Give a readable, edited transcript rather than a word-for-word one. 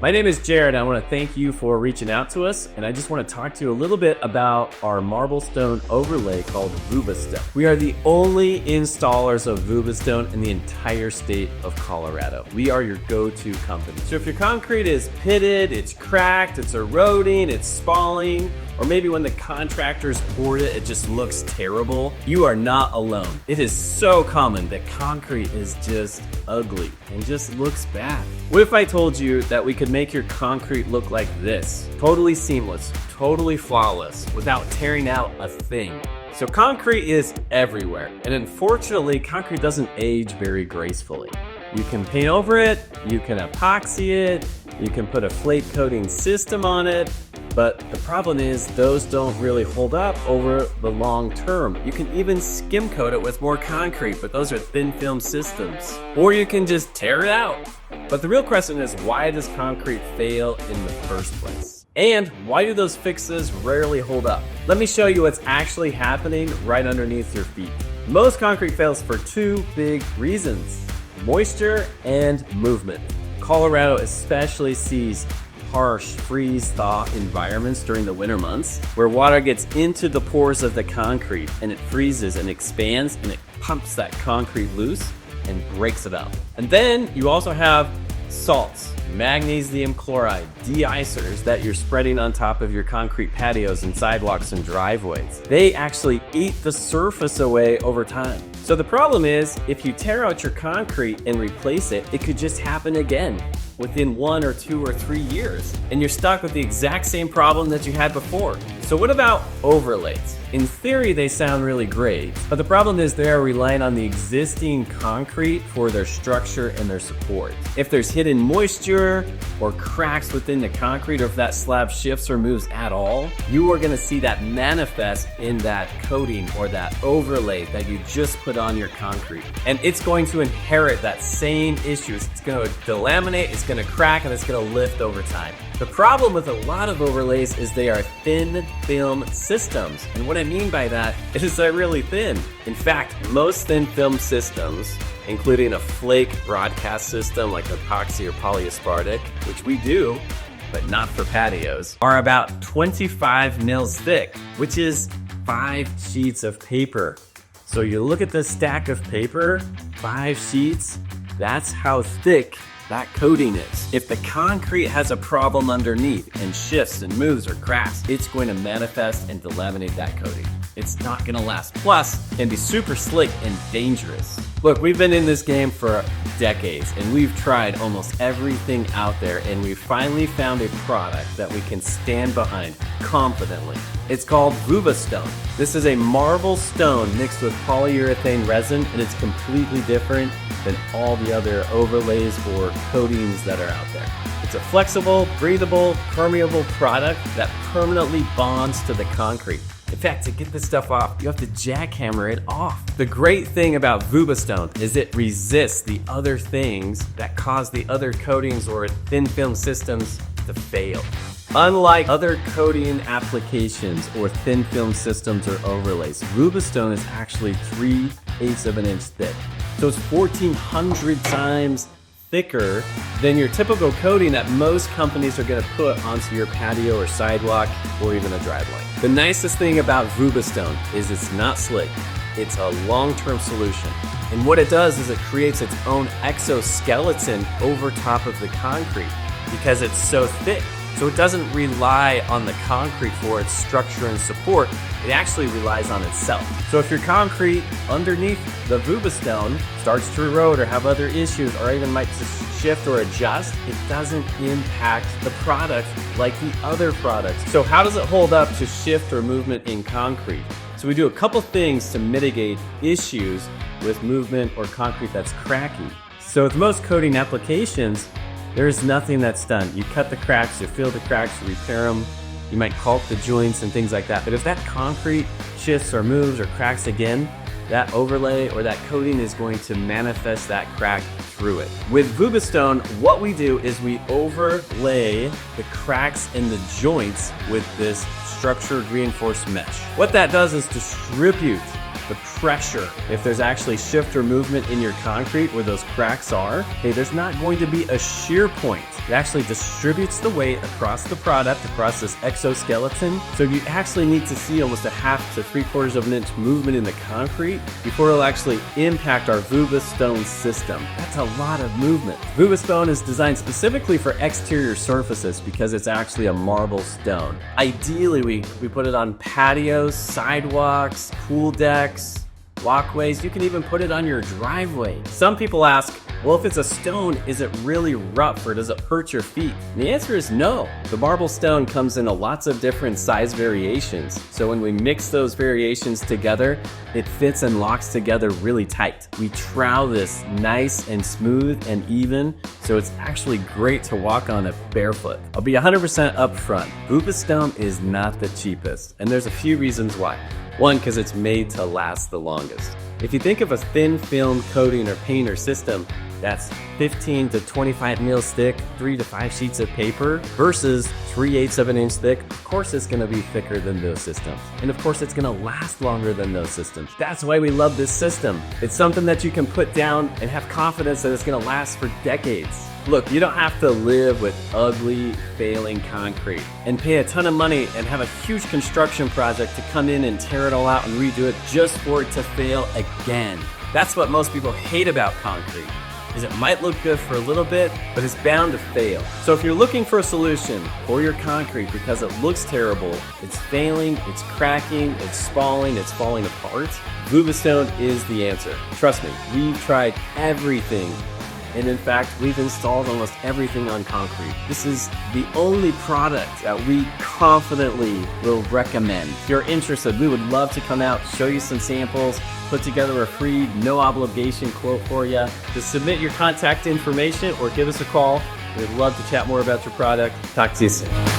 My name is Jared. I want to thank you for reaching out to us, and I just want to talk to you a little bit about our marble stone overlay called Vuba Stone. We are the only installers of Vuba Stone in the entire state of Colorado. We are your go-to company. So if your concrete is pitted, it's cracked, it's eroding, it's spalling, or maybe when the contractors poured it, it just looks terrible, you are not alone. It is so common that concrete is just ugly and just looks bad. What if I told you that we could make your concrete look like this? Totally seamless, totally flawless, without tearing out a thing. So concrete is everywhere, and unfortunately, concrete doesn't age very gracefully. You can paint over it, you can epoxy it, you can put a flake coating system on it, but the problem is those don't really hold up over the long term. You can even skim coat it with more concrete, but those are thin film systems. Or you can just tear it out. But the real question is, why does concrete fail in the first place? And why do those fixes rarely hold up? Let me show you what's actually happening right underneath your feet. Most concrete fails for two big reasons: moisture and movement. Colorado especially sees harsh freeze-thaw environments during the winter months where water gets into the pores of the concrete and it freezes and expands and it pumps that concrete loose and breaks it up. And then you also have salts, magnesium chloride, de-icers that you're spreading on top of your concrete patios and sidewalks and driveways. They actually eat the surface away over time. So the problem is, if you tear out your concrete and replace it, it could just happen again within 1 or 2 or 3 years, and you're stuck with the exact same problem that you had before. So what about overlays? In theory, they sound really great, but the problem is they are relying on the existing concrete for their structure and their support. If there's hidden moisture or cracks within the concrete, or if that slab shifts or moves at all, you are gonna see that manifest in that coating or that overlay that you just put on your concrete. And it's going to inherit that same issues. It's gonna delaminate, it's gonna crack, and it's gonna lift over time. The problem with a lot of overlays is they are thin film systems. And what I mean by that is they're really thin. In fact, most thin film systems, including a flake broadcast system like epoxy or polyaspartic, which we do, but not for patios, are about 25 mils thick, which is 5 sheets of paper. So you look at this stack of paper, 5 sheets, that's how thick that coating is. If the concrete has a problem underneath and shifts and moves or cracks, it's going to manifest and delaminate that coating. It's not gonna last. Plus, it can be super slick and dangerous. Look, we've been in this game for decades and we've tried almost everything out there, and we finally found a product that we can stand behind confidently. It's called Vuba Stone. This is a marble stone mixed with polyurethane resin, and it's completely different than all the other overlays or coatings that are out there. It's a flexible, breathable, permeable product that permanently bonds to the concrete. In fact, to get this stuff off, you have to jackhammer it off. The great thing about Vuba Stone is it resists the other things that cause the other coatings or thin film systems to fail. Unlike other coating applications or thin film systems or overlays, Vuba Stone is actually 3/8 of an inch thick. So it's 1,400 times thicker than your typical coating that most companies are gonna put onto your patio or sidewalk or even a driveway. The nicest thing about Vuba Stone is it's not slick. It's a long-term solution. And what it does is it creates its own exoskeleton over top of the concrete because it's so thick. So it doesn't rely on the concrete for its structure and support. It actually relies on itself. So if your concrete underneath the Vuba Stone starts to erode or have other issues or even might just shift or adjust, it doesn't impact the product like the other products. So how does it hold up to shift or movement in concrete? So we do a couple things to mitigate issues with movement or concrete that's cracky. So with most coating applications, there's nothing that's done. You cut the cracks, you fill the cracks, you repair them, you might caulk the joints and things like that. But if that concrete shifts or moves or cracks again, that overlay or that coating is going to manifest that crack through it. With Vuba Stone, what we do is we overlay the cracks in the joints with this structured reinforced mesh. What that does is distribute the pressure. If there's actually shift or movement in your concrete where those cracks are, hey, there's not going to be a shear point. It actually distributes the weight across the product, across this exoskeleton. So you actually need to see almost a 1/2 to 3/4 of an inch movement in the concrete before it'll actually impact our Vuba stone system. That's a lot of movement. Vuba stone is designed specifically for exterior surfaces because it's actually a marble stone. Ideally, we put it on patios, sidewalks, pool decks, walkways. You can even put it on your driveway. Some people ask, well, if it's a stone, is it really rough or does it hurt your feet? And the answer is no. The marble stone comes in lots of different size variations. So when we mix those variations together, it fits and locks together really tight. We trowel this nice and smooth and even, so it's actually great to walk on it barefoot. I'll be 100% upfront. Vuba stone is not the cheapest, and there's a few reasons why. One, because it's made to last the longest. If you think of a thin film coating or paint or system that's 15 to 25 mils thick, 3 to 5 sheets of paper versus 3/8 of an inch thick, of course it's gonna be thicker than those systems. And of course it's gonna last longer than those systems. That's why we love this system. It's something that you can put down and have confidence that it's gonna last for decades. Look, you don't have to live with ugly, failing concrete and pay a ton of money and have a huge construction project to come in and tear it all out and redo it just for it to fail again. That's what most people hate about concrete, is it might look good for a little bit, but it's bound to fail. So if you're looking for a solution for your concrete because it looks terrible, it's failing, it's cracking, it's spalling, it's falling apart, Vuba stone is the answer. Trust me, we've tried everything. And in fact, we've installed almost everything on concrete. This is the only product that we confidently will recommend. If you're interested, we would love to come out, show you some samples, put together a free, no obligation quote for you. Just submit your contact information or give us a call. We'd love to chat more about your product. Talk to you soon.